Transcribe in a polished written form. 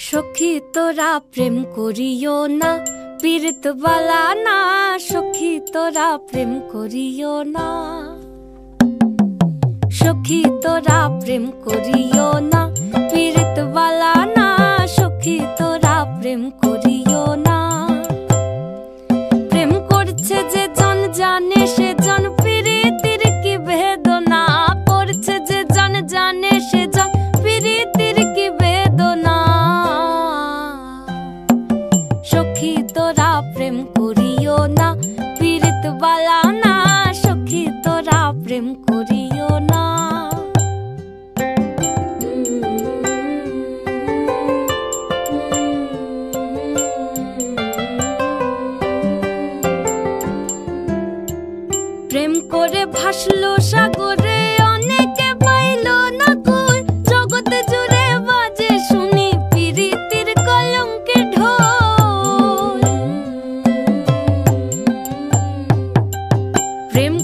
সখী তোরা প্রেম করিও না, পীড়িত বালা না। সখী তোরা প্রেম করিও না, সখী তোরা প্রেম করিও না, পীড়িত বালা না। সখী তোরা প্রেম করিও না। প্রেম করছে যে জন জানে সে জন, পীড়িতির কি বেদনা। করছে যে জন জানে সে জন, পীড়িতির কি বেদনা। সখী তোরা প্রেম করিও না, পীড়িত বালা না। সখী তোরা প্রেম করিও না। প্রেম করে ভাসলো সাগরে, অনেকে পাইল না কই। জগৎ জুড়ে বাজে শুনি পীড়িতির কলঙ্কের ঢোল। প্রেম